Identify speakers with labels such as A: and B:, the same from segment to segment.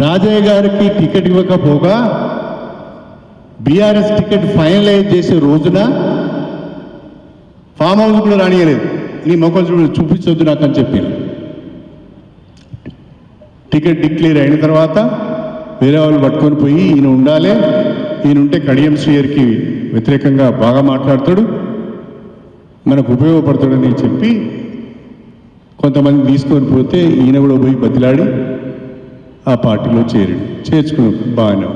A: రాజయ్య గారికి టికెట్ ఇవ్వకపోగా BRS ticket finalise చేసే రోజున ఫామ్ హౌస్ కూడా రానియలేదు. నీ మొక్కలు చూపించొద్దు నాకు అని చెప్పాను. టికెట్ డిక్లేర్ అయిన తర్వాత వేరే వాళ్ళు పట్టుకొని పోయి ఈయన ఉండాలి, ఈయన ఉంటే కడియం శ్రీయర్కి వ్యతిరేకంగా బాగా మాట్లాడతాడు, మనకు ఉపయోగపడతాడని చెప్పి కొంతమంది తీసుకొని పోతే ఈయన కూడా పోయి బతిలాడి ఆ పార్టీలో చేర్చుకున్నావు బాగానే.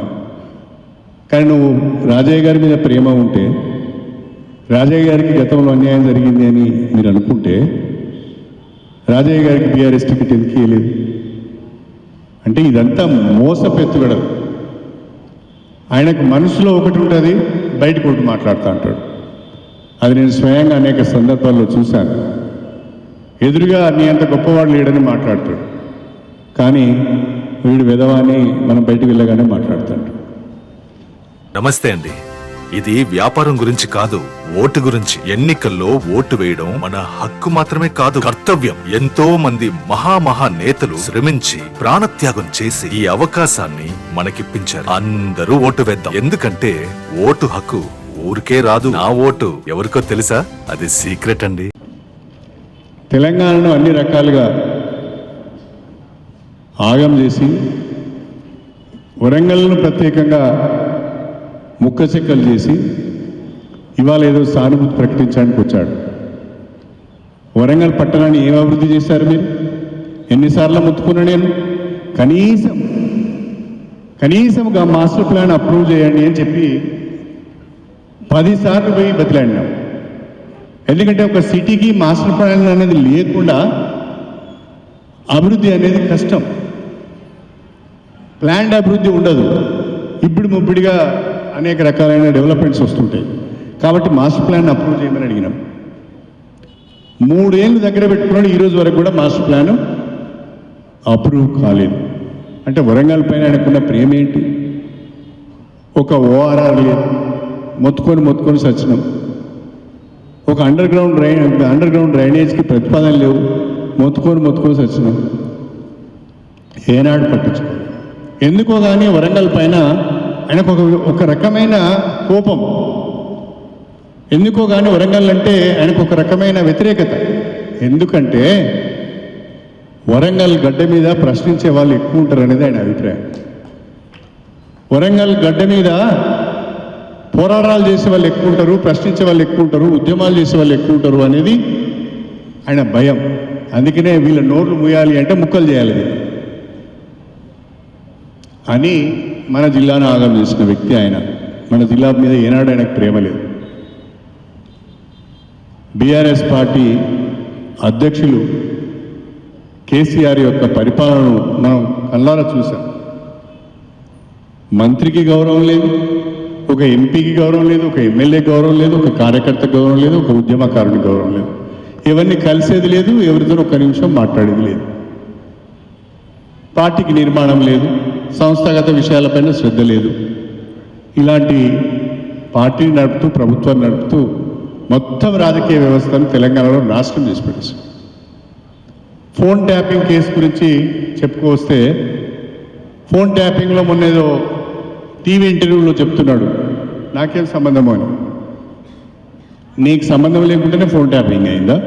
A: కానీ నువ్వు రాజయ్య గారి మీద ప్రేమ ఉంటే, రాజయ్య గారికి గతంలో అన్యాయం జరిగింది అని మీరు అనుకుంటే రాజయ్య గారికి బీఆర్ఎస్ టికెట్ ఎందుకు ఇవ్వలేదు? అంటే ఇదంతా మోసపెత్తుగడ. ఆయనకు మనసులో ఒకటి ఉంటుంది, బయటకు ఒకటి మాట్లాడుతూ అంటాడు. అది నేను స్వయంగా అనేక సందర్భాల్లో చూశాను. ఎదురుగా నీ అంత గొప్పవాడు లేడని మాట్లాడతాడు, కానీ వీడు విధవాన్ని మనం బయటకు వెళ్ళగానే మాట్లాడుతాడు.
B: నమస్తే అండి. ఇది వ్యాపారం గురించి కాదు, ఓటు గురించి. ఎన్నికల్లో ఓటు వేయడం మన హక్కు మాత్రమే కాదు, కర్తవ్యం. ఎంతో మంది మహా నేతలు శ్రమించి ప్రాణత్యాగం చేసి ఈ అవకాశాన్ని మనకిప్పించారు. అందరూ ఓటు వేద్దాం. ఎందుకంటే ఓటు హక్కు ఊరికే రాదు. నా ఓటు ఎవరికో తెలుసా? అది సీక్రెట్ అండి.
A: తెలంగాణను అన్ని రకాలుగా ఆగం చేసి వరంగల్ను ప్రత్యేకంగా ముక్కచెక్కలు చేసి ఇవాళ ఏదో సానుభూతి ప్రకటించడానికి వచ్చాడు. వరంగల్ పట్టణాన్ని ఏం అభివృద్ధి చేశారు మీరు? ఎన్నిసార్లు ముత్తుకున్నా నేను కనీసం మాస్టర్ ప్లాన్ అప్రూవ్ చేయండి అని చెప్పి 10 సార్లు పోయి బతిలాడినాం. ఎందుకంటే ఒక సిటీకి మాస్టర్ ప్లాన్ అనేది లేకుండా అభివృద్ధి అనేది కష్టం. ప్లాన్డ్ అభివృద్ధి ఉండదు. ఇప్పుడు ముబ్బడిగా అనేక రకాలైన డెవలప్మెంట్స్ వస్తుంటాయి. కాబట్టి మాస్టర్ ప్లాన్ అప్రూవ్ చేయమని అడిగినాం. 3 ఏళ్ళు దగ్గర పెట్టుకున్నాడు, ఈరోజు వరకు కూడా మాస్టర్ ప్లాన్ అప్రూవ్ కాలేదు. అంటే వరంగల్ పైన ఆయనకున్న ప్రేమ ఏంటి? ఒక ఓఆర్ఆర్ లేదు, మొత్తుకొని సచ్చినాం. ఒక అండర్ గ్రౌండ్ డ్రైనేజ్కి ప్రతిపాదన లేవు, మొత్తుకొని సచ్చినాం. ఏనాడు పట్టించుకో. ఎందుకో కానీ వరంగల్ పైన ఆయనకు ఒక రకమైన కోపం. ఎందుకో కానీ వరంగల్ అంటే ఆయనకు ఒక రకమైన వ్యతిరేకత. ఎందుకంటే వరంగల్ గడ్డ మీద ప్రశ్నించే వాళ్ళు ఎక్కువ ఉంటారు అనేది ఆయన అభిప్రాయం. వరంగల్ గడ్డ మీద పోరాటాలు చేసే వాళ్ళు ఎక్కువ ఉంటారు, ప్రశ్నించే వాళ్ళు ఎక్కువ ఉంటారు, ఉద్యమాలు చేసే వాళ్ళు ఎక్కువ ఉంటారు అనేది ఆయన భయం. అందుకనే వీళ్ళ నోట్లు మూయాలి అంటే ముక్కలు చేయాలి అని మన జిల్లాను ఆగం చేసిన వ్యక్తి ఆయన. మన జిల్లా మీద ఏనాడు ఆయనకు ప్రేమ లేదు. బీఆర్ఎస్ పార్టీ అధ్యక్షులు కేసీఆర్ యొక్క పరిపాలనను మనం కళ్ళారా చూసాం. మంత్రికి గౌరవం లేదు, ఒక ఎంపీకి గౌరవం లేదు, ఒక ఎమ్మెల్యే గౌరవం లేదు, ఒక కార్యకర్త గౌరవం లేదు, ఒక ఉద్యమకారుని గౌరవం లేదు. ఎవరిని కలిసేది లేదు, ఎవరితో ఒక నిమిషం మాట్లాడేది లేదు. పార్టీకి నిర్మాణం లేదు, సంస్థాగత విషయాలపైన శ్రద్ధ లేదు. ఇలాంటి పార్టీని నడుపుతూ, ప్రభుత్వాన్ని నడుపుతూ మొత్తం రాజకీయ వ్యవస్థను తెలంగాణలో నాశనం చేసి పెట్టేసి. ఫోన్ ట్యాపింగ్ కేసు గురించి చెప్పుకొస్తే, ఫోన్ ట్యాపింగ్లో మొన్నేదో టీవీ ఇంటర్వ్యూలో చెప్తున్నాడు, నాకేం సంబంధమో అని. నీకు సంబంధం లేకుండానే ఫోన్ ట్యాపింగ్ అయిందా?